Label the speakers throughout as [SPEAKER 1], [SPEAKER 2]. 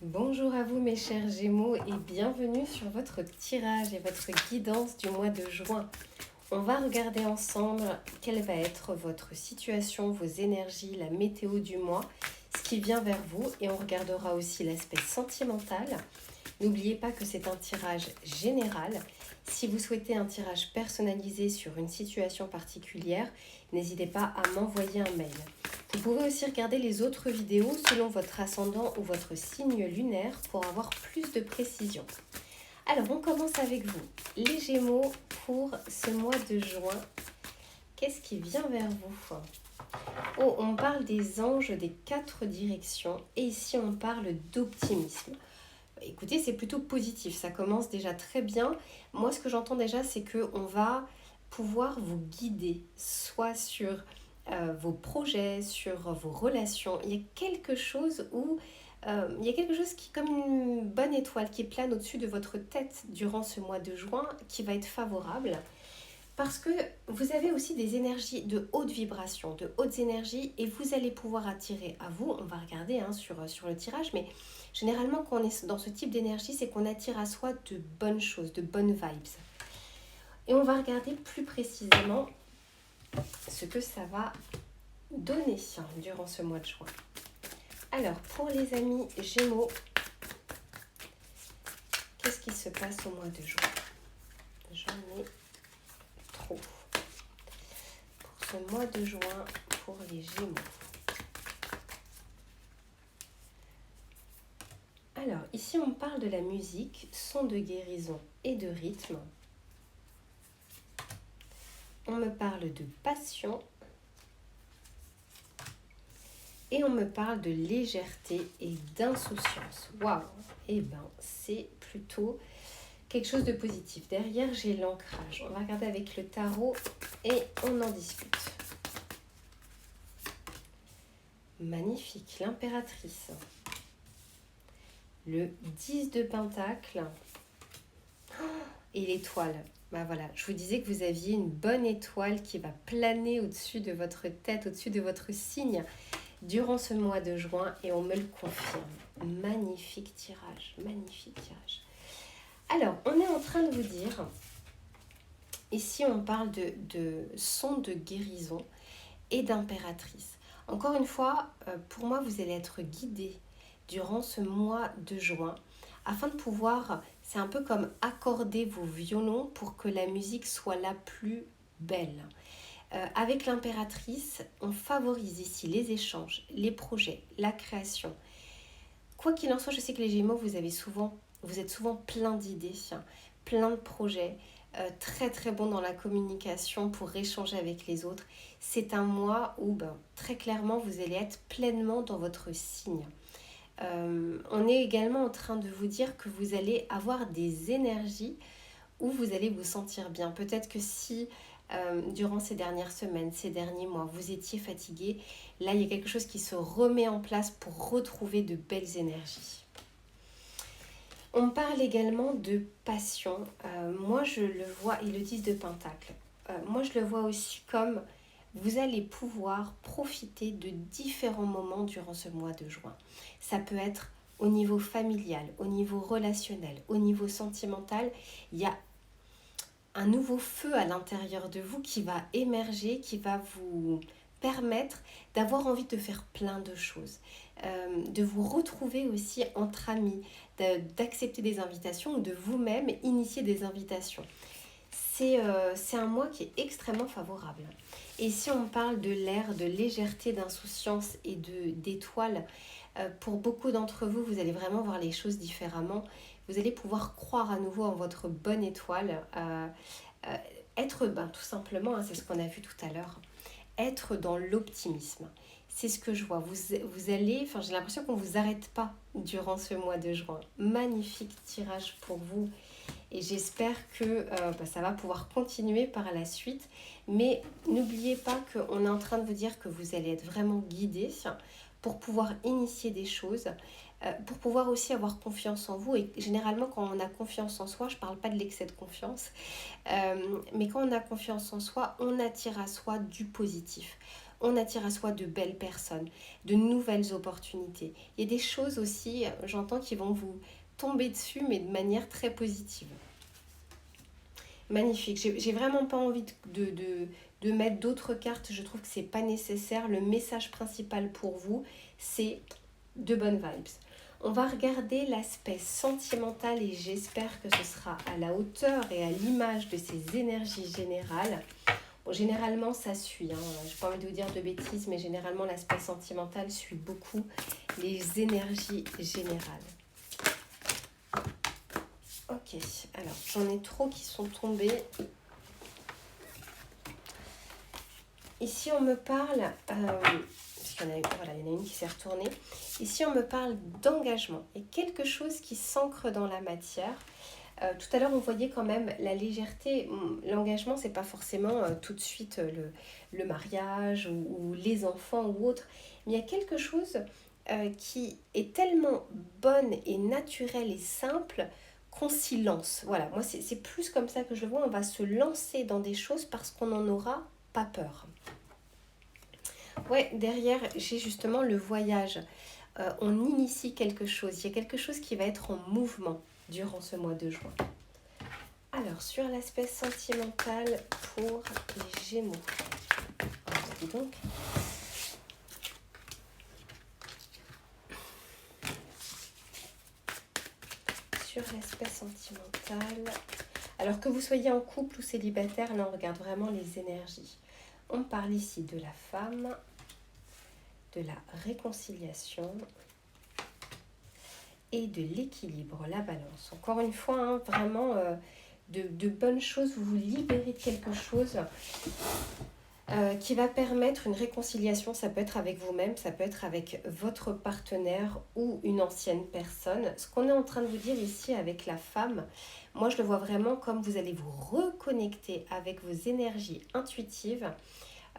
[SPEAKER 1] Bonjour à vous mes chers Gémeaux et bienvenue sur votre tirage et votre guidance du mois de juin. On va regarder ensemble quelle va être votre situation, vos énergies, la météo du mois, ce qui vient vers vous et on regardera aussi l'aspect sentimental. N'oubliez pas que c'est un tirage général. Si vous souhaitez un tirage personnalisé sur une situation particulière, n'hésitez pas à m'envoyer un mail. Vous pouvez aussi regarder les autres vidéos selon votre ascendant ou votre signe lunaire pour avoir plus de précision. Alors, on commence avec vous. Les Gémeaux, pour ce mois de juin, qu'est-ce qui vient vers vous? Oh, on parle des anges des 4 directions et ici on parle d'optimisme. Écoutez, c'est plutôt positif, ça commence déjà très bien. Moi, ce que j'entends déjà, c'est qu'on va pouvoir vous guider, soit sur vos projets, sur vos relations. Il y a quelque chose qui, comme une bonne étoile qui plane au-dessus de votre tête durant ce mois de juin, qui va être favorable. Parce que vous avez aussi des énergies de haute vibration, de hautes énergies, et vous allez pouvoir attirer à vous, on va regarder sur le tirage, mais généralement quand on est dans ce type d'énergie, c'est qu'on attire à soi de bonnes choses, de bonnes vibes. Et on va regarder plus précisément ce que ça va donner durant ce mois de juin. Alors, pour les amis Gémeaux, qu'est-ce qui se passe au mois de juin? J'en ai trop. Pour ce mois de juin, pour les Gémeaux. Alors, ici, on parle de la musique, son de guérison et de rythme. On me parle de passion. Et on me parle de légèreté et d'insouciance. Waouh! Eh bien, c'est plutôt quelque chose de positif. Derrière, j'ai l'ancrage. On va regarder avec le tarot et on en discute. Magnifique, l'impératrice. Le 10 de Pentacle et l'étoile. Bah voilà, je vous disais que vous aviez une bonne étoile qui va planer au-dessus de votre tête, au-dessus de votre signe durant ce mois de juin et on me le confirme. Magnifique tirage, magnifique tirage. Alors, on est en train de vous dire, ici on parle de son de guérison et d'impératrice. Encore une fois, pour moi, vous allez être guidé durant ce mois de juin afin de pouvoir, c'est un peu comme accorder vos violons pour que la musique soit la plus belle. Avec l'impératrice, on favorise ici les échanges, les projets, la création. Quoi qu'il en soit, je sais que les Gémeaux, vous êtes souvent plein d'idées, plein de projets, très très bon dans la communication pour échanger avec les autres. C'est un mois où très clairement vous allez être pleinement dans votre signe. On est également en train de vous dire que vous allez avoir des énergies où vous allez vous sentir bien. Peut-être que si durant ces dernières semaines, ces derniers mois, vous étiez fatigué, là il y a quelque chose qui se remet en place pour retrouver de belles énergies. On parle également de passion. Moi je le vois, et le 10 de Pentacle. Moi je le vois aussi comme vous allez pouvoir profiter de différents moments durant ce mois de juin. Ça peut être au niveau familial, au niveau relationnel, au niveau sentimental. Il y a un nouveau feu à l'intérieur de vous qui va émerger, qui va vous permettre d'avoir envie de faire plein de choses, de vous retrouver aussi entre amis, d'accepter des invitations ou de vous-même initier des invitations. C'est un mois qui est extrêmement favorable. Et si on parle de l'air, de légèreté, d'insouciance et d'étoiles, pour beaucoup d'entre vous, vous allez vraiment voir les choses différemment. Vous allez pouvoir croire à nouveau en votre bonne étoile. Être, tout simplement, c'est ce qu'on a vu tout à l'heure, être dans l'optimisme. C'est ce que je vois. Vous allez, j'ai l'impression qu'on ne vous arrête pas durant ce mois de juin. Magnifique tirage pour vous. Et j'espère que ça va pouvoir continuer par la suite. Mais n'oubliez pas qu'on est en train de vous dire que vous allez être vraiment guidé pour pouvoir initier des choses, pour pouvoir aussi avoir confiance en vous. Et généralement, quand on a confiance en soi, je ne parle pas de l'excès de confiance, mais quand on a confiance en soi, on attire à soi du positif. on attire à soi de belles personnes, de nouvelles opportunités. Il y a des choses aussi, j'entends, qui vont vous tomber dessus, mais de manière très positive. Magnifique. J'ai vraiment pas envie de mettre d'autres cartes. Je trouve que c'est pas nécessaire. Le message principal pour vous, c'est de bonnes vibes. On va regarder l'aspect sentimental et j'espère que ce sera à la hauteur et à l'image de ces énergies générales. Bon, généralement, ça suit. Hein. Je n'ai pas envie de vous dire de bêtises, mais généralement, l'aspect sentimental suit beaucoup les énergies générales. Ok, alors j'en ai trop qui sont tombés. Ici, on me parle, puisqu'il y en a, voilà, il y en a une qui s'est retournée. Ici, on me parle d'engagement et quelque chose qui s'ancre dans la matière. Tout à l'heure, on voyait quand même la légèreté. L'engagement, c'est pas forcément tout de suite le mariage ou les enfants ou autre. Mais il y a quelque chose qui est tellement bonne et naturelle et simple qu'on s'y lance. Voilà, moi, c'est plus comme ça que je le vois. On va se lancer dans des choses parce qu'on n'en aura pas peur. Ouais, derrière, j'ai justement le voyage. On initie quelque chose. Il y a quelque chose qui va être en mouvement durant ce mois de juin. Alors, sur l'aspect sentimental pour les Gémeaux. Alors, dis donc. Sur l'aspect sentimental. Alors que vous soyez en couple ou célibataire, là on regarde vraiment les énergies. On parle ici de la femme, de la réconciliation et de l'équilibre, la balance. Encore une fois, hein, vraiment de bonnes choses, vous vous libérez de quelque chose qui va permettre une réconciliation. Ça peut être avec vous-même, ça peut être avec votre partenaire ou une ancienne personne. Ce qu'on est en train de vous dire ici avec la femme, moi je le vois vraiment comme vous allez vous reconnecter avec vos énergies intuitives,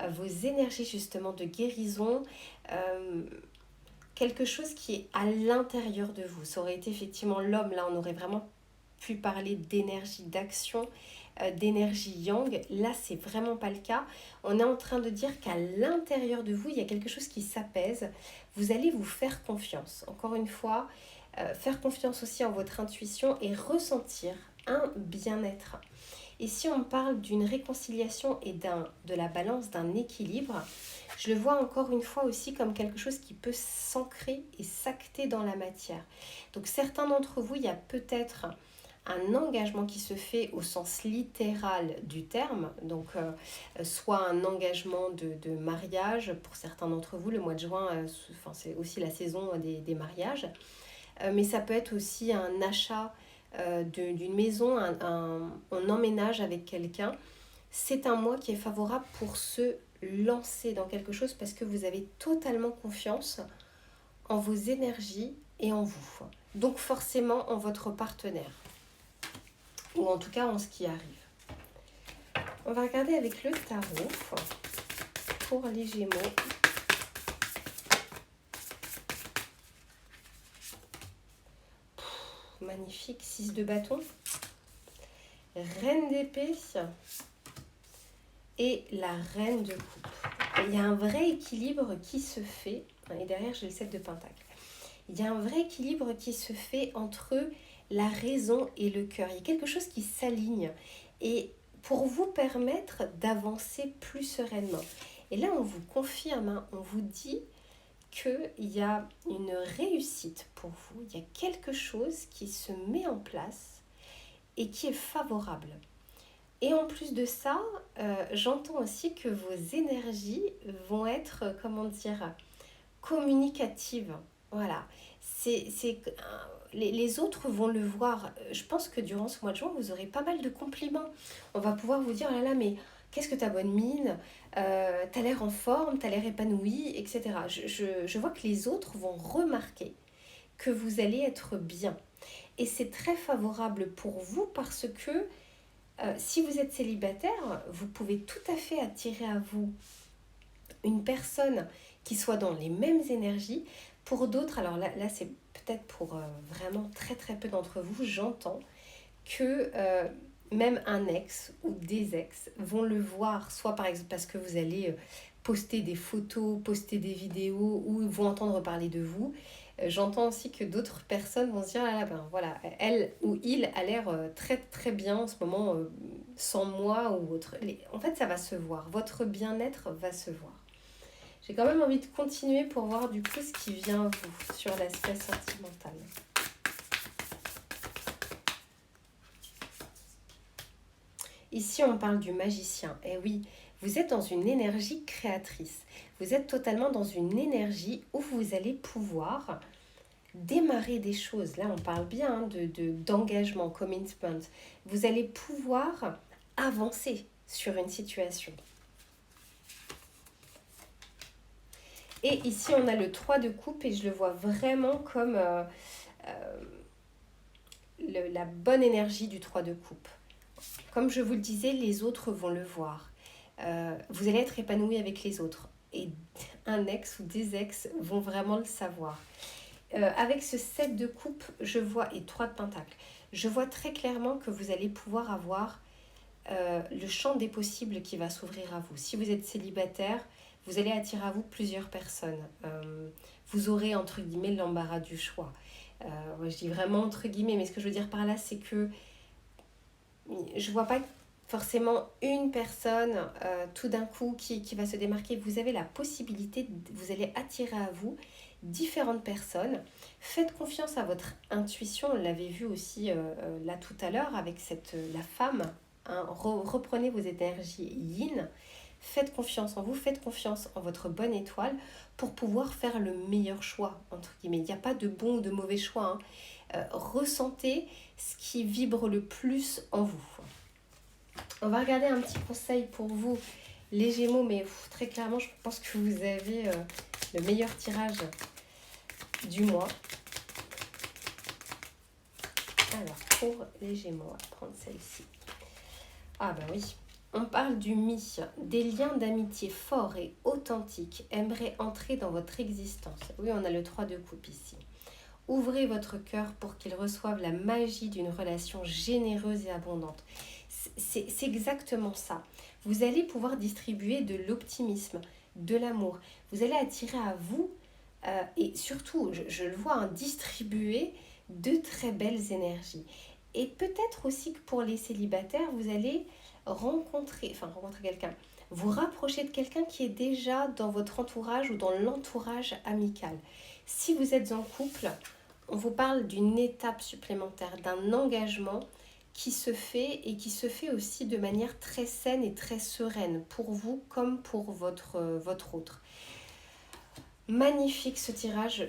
[SPEAKER 1] vos énergies justement de guérison, quelque chose qui est à l'intérieur de vous. Ça aurait été effectivement l'homme, là on aurait vraiment pu parler d'énergie d'action, d'énergie yang. Là c'est vraiment pas le cas. On est en train de dire qu'à l'intérieur de vous il y a quelque chose qui s'apaise. Vous allez vous faire confiance. Encore une fois, faire confiance aussi en votre intuition et ressentir un bien-être. Et si on parle d'une réconciliation et de la balance, d'un équilibre, je le vois encore une fois aussi comme quelque chose qui peut s'ancrer et s'acter dans la matière. Donc certains d'entre vous, il y a peut-être un engagement qui se fait au sens littéral du terme, donc soit un engagement de mariage, pour certains d'entre vous, le mois de juin, c'est aussi la saison des mariages, mais ça peut être aussi un achat d'une maison, on emménage avec quelqu'un. C'est un mois qui est favorable pour se lancer dans quelque chose parce que vous avez totalement confiance en vos énergies et en vous. Donc forcément en votre partenaire. Ou en tout cas en ce qui arrive. On va regarder avec le tarot pour les Gémeaux. Magnifique, 6 de bâton. Reine d'épée et la reine de coupe. Il y a un vrai équilibre qui se fait. Et derrière, j'ai le 7 de pentacle. Il y a un vrai équilibre qui se fait entre la raison et le cœur. Il y a quelque chose qui s'aligne et pour vous permettre d'avancer plus sereinement. Et là, on vous confirme, hein, on vous dit qu'il y a une réussite pour vous. Il y a quelque chose qui se met en place et qui est favorable. Et en plus de ça, j'entends aussi que vos énergies vont être, communicatives. Voilà. Les autres vont le voir. Je pense que durant ce mois de juin, vous aurez pas mal de compliments. On va pouvoir vous dire, oh là là, mais qu'est-ce que t'as bonne mine, t'as l'air en forme, t'as l'air épanoui, etc. Je vois que les autres vont remarquer que vous allez être bien. Et c'est très favorable pour vous parce que si vous êtes célibataire, vous pouvez tout à fait attirer à vous une personne qui soit dans les mêmes énergies. Pour d'autres, alors là c'est peut-être pour vraiment très très peu d'entre vous, j'entends que même un ex ou des ex vont le voir, soit par exemple parce que vous allez poster des photos, poster des vidéos où ils vont entendre parler de vous. J'entends aussi que d'autres personnes vont se dire, ah là, ben voilà, elle ou il a l'air très très bien en ce moment, sans moi ou autre. En fait, ça va se voir. Votre bien-être va se voir. J'ai quand même envie de continuer pour voir du coup ce qui vient à vous sur l'aspect sentimental. Ici, on parle du magicien. Et oui, vous êtes dans une énergie créatrice. Vous êtes totalement dans une énergie où vous allez pouvoir démarrer des choses. Là, on parle bien d'engagement, commitment. Vous allez pouvoir avancer sur une situation. Et ici, on a le 3 de coupe et je le vois vraiment comme la bonne énergie du 3 de coupe. Comme je vous le disais, les autres vont le voir. Vous allez être épanoui avec les autres. Et un ex ou des ex vont vraiment le savoir. Avec ce 7 de coupe, je vois, et 3 de pentacle, je vois très clairement que vous allez pouvoir avoir le champ des possibles qui va s'ouvrir à vous. Si vous êtes célibataire, vous allez attirer à vous plusieurs personnes. Vous aurez, entre guillemets, l'embarras du choix. Je dis vraiment entre guillemets, mais ce que je veux dire par là, c'est que je vois pas forcément une personne tout d'un coup qui va se démarquer. Vous avez la possibilité, vous allez attirer à vous différentes personnes. Faites confiance à votre intuition. On l'avait vu aussi là tout à l'heure avec la femme. Hein. Reprenez vos énergies yin. Faites confiance en vous, faites confiance en votre bonne étoile pour pouvoir faire le meilleur choix, entre guillemets. Il n'y a pas de bon ou de mauvais choix. Ressentez ce qui vibre le plus en vous. On va regarder un petit conseil pour vous, les Gémeaux, mais très clairement, je pense que vous avez le meilleur tirage du mois. Alors, pour les Gémeaux, on va prendre celle-ci. Ah ben oui, on parle du mi. Des liens d'amitié forts et authentiques aimeraient entrer dans votre existence. Oui, on a le 3 de coupe ici. Ouvrez votre cœur pour qu'il reçoive la magie d'une relation généreuse et abondante. C'est exactement ça. Vous allez pouvoir distribuer de l'optimisme, de l'amour. Vous allez attirer à vous, et surtout, je le vois, distribuer de très belles énergies. Et peut-être aussi que pour les célibataires, vous allez rencontrer quelqu'un, vous rapprocher de quelqu'un qui est déjà dans votre entourage ou dans l'entourage amical. Si vous êtes en couple, on vous parle d'une étape supplémentaire, d'un engagement qui se fait et qui se fait aussi de manière très saine et très sereine pour vous comme pour votre autre. Magnifique ce tirage.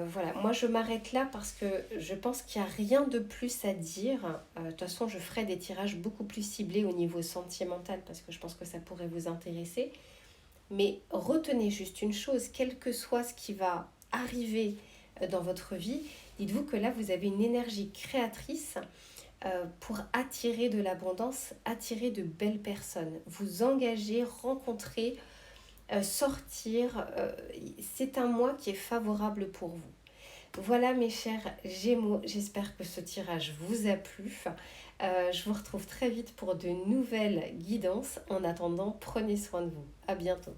[SPEAKER 1] Voilà, moi je m'arrête là parce que je pense qu'il n'y a rien de plus à dire. De toute façon, je ferai des tirages beaucoup plus ciblés au niveau sentimental parce que je pense que ça pourrait vous intéresser. Mais retenez juste une chose, quel que soit ce qui va arriver dans votre vie, dites-vous que là, vous avez une énergie créatrice pour attirer de l'abondance, attirer de belles personnes, vous engager, rencontrer, sortir. C'est un mois qui est favorable pour vous. Voilà mes chers Gémeaux, j'espère que ce tirage vous a plu. Je vous retrouve très vite pour de nouvelles guidances. En attendant, prenez soin de vous. À bientôt.